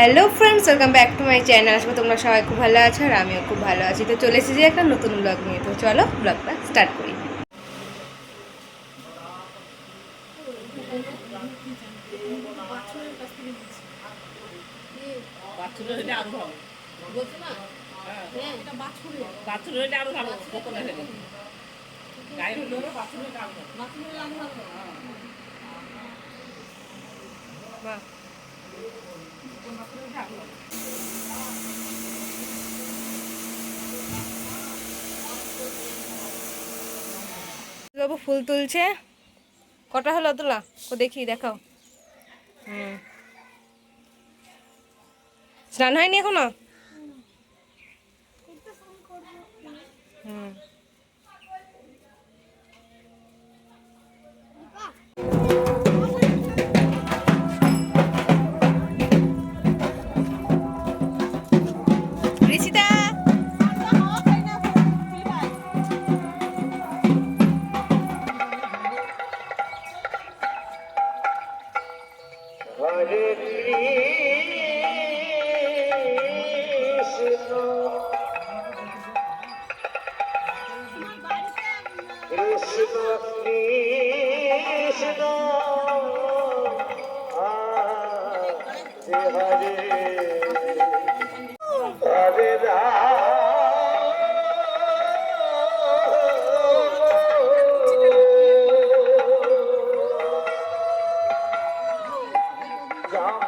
Hello friends, welcome back to my channel. আসলে তোমরা সবাই খুব ভালো আছো আর আমিও খুব ভালো আছি। তো চলে এসেছি একটা নতুন ব্লগ নিয়ে। তো চলো ব্লগটা স্টার্ট করি। বাবু ফুল তুলছে। কটা হলো তোলা? ও দেখি, দেখাও। স্নান হয়নি এখনো? হুম। ঋষিতা, হরে কৃষ্ণ কৃষ্ণ কৃষ্ণ হরে হরে রাম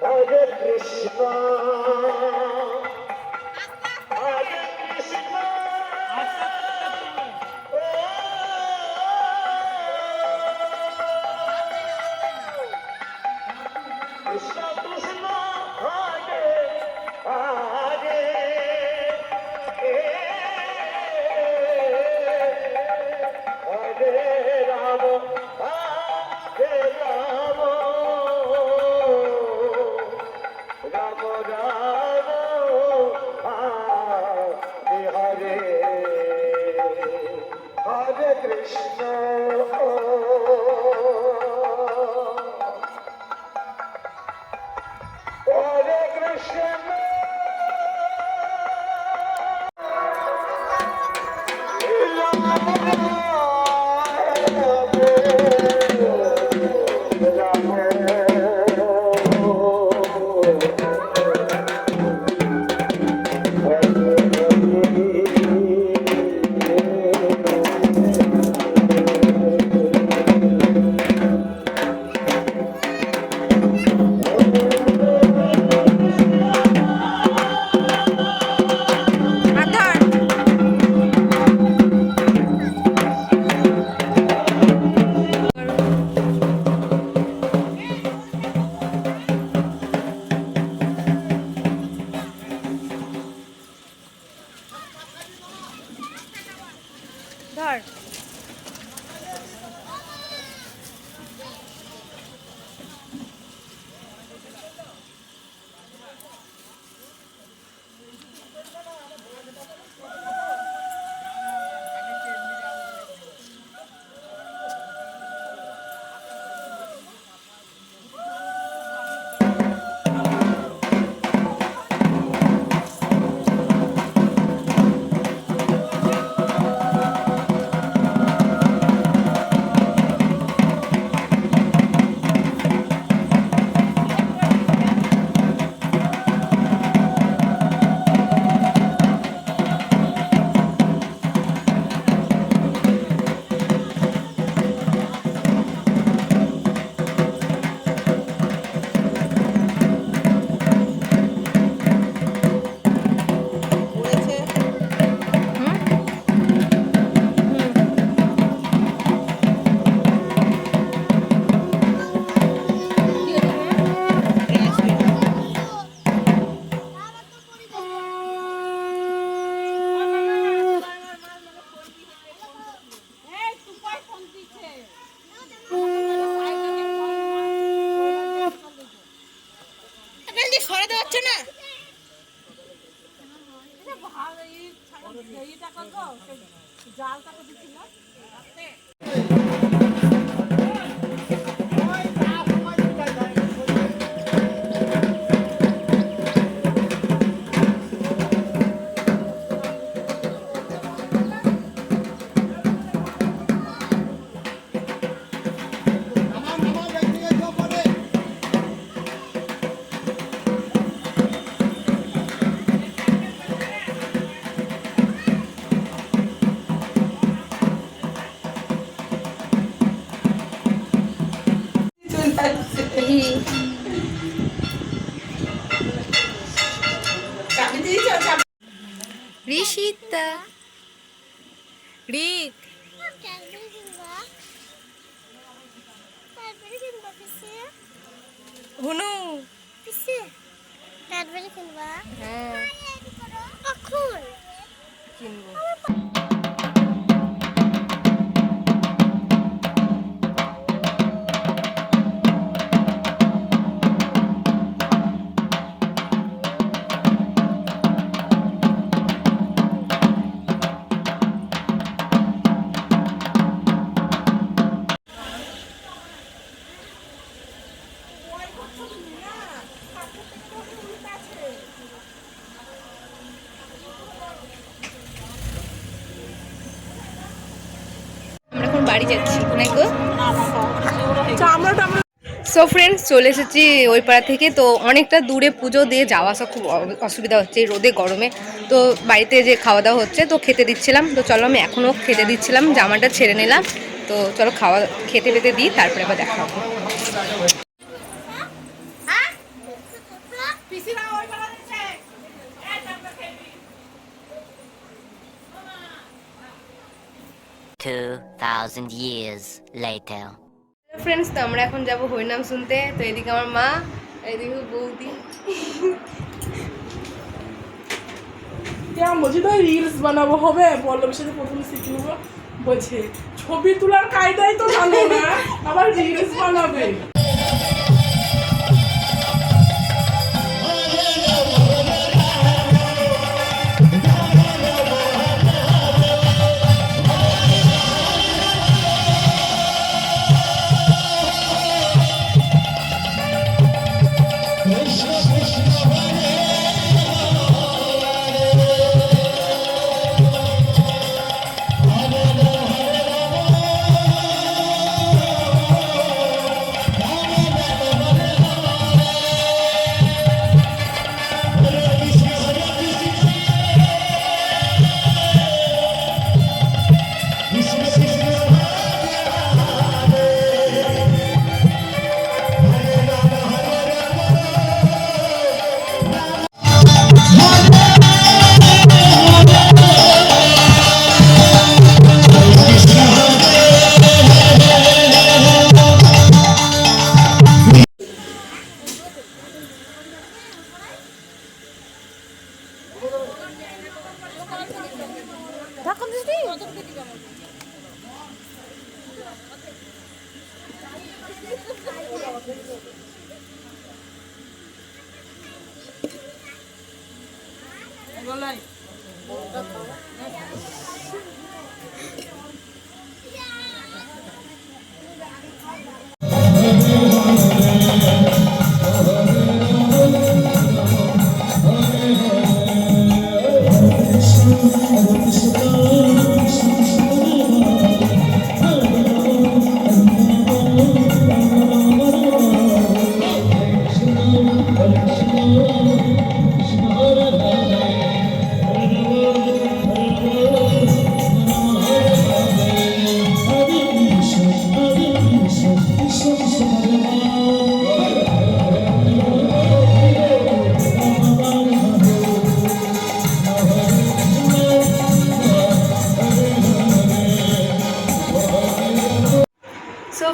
হরে কৃষ্ণ হরে কৃষ্ণ কৃষ্ণ কৃষ্ণ হরে হরে হরে রাম হরে রাম রাম রাম হরে হরে হরে কৃষ্ণ হরে কৃষ্ণ আধার। ধর। ঋষিতা রিক হুনু হ্যাঁ কিনবো। আমরা এখন বাড়ি যাচ্ছি নাই গো। সো ফ্রেন্ডস চলে এসেছি ওই পাড়া থেকে, তো অনেকটা দূরে পুজো দিয়ে যাওয়া আসা খুব অসুবিধা হচ্ছে এই রোদে গরমে। তো বাড়িতে যে খাওয়া দাওয়া হচ্ছে তো খেতে দিচ্ছিলাম, তো চলো আমি এখনও খেতে দিচ্ছিলাম, জামাটা ছেড়ে নিলাম। তো চলো খাওয়া খেতে পেতে দিই, তারপরে আবার দেখা হবে। $2,000 years later. ফ্রেন্ডস তো আমরা এখন যাব হরিনাম শুনতে। তো এদিকে আমার মা, এদিকে বৌদি। বলছি তো রিলস বানাবো হবে, পল্লবীর সাথে প্রথমে শিখে নেবো। বলছে ছবি তোলার কায়দাই তো জানো না, আবার রিলস বানাবে।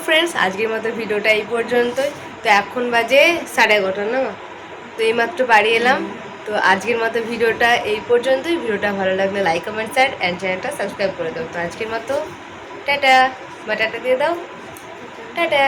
ফ্রেন্ডস আজকের মতো ভিডিওটা এই পর্যন্তই। তো এখন বাজে 11:30 না, তো এইমাত্র বাড়ি এলাম। তো আজকের মতো ভিডিওটা এই পর্যন্তই। ভিডিওটা ভালো লাগলে লাইক কমেন্ট শেয়ার অ্যান্ড চ্যানেলটা সাবস্ক্রাইব করে দাও। তো আজকের মতো টাটা, বা টাটা দিয়ে দাও, টাটা।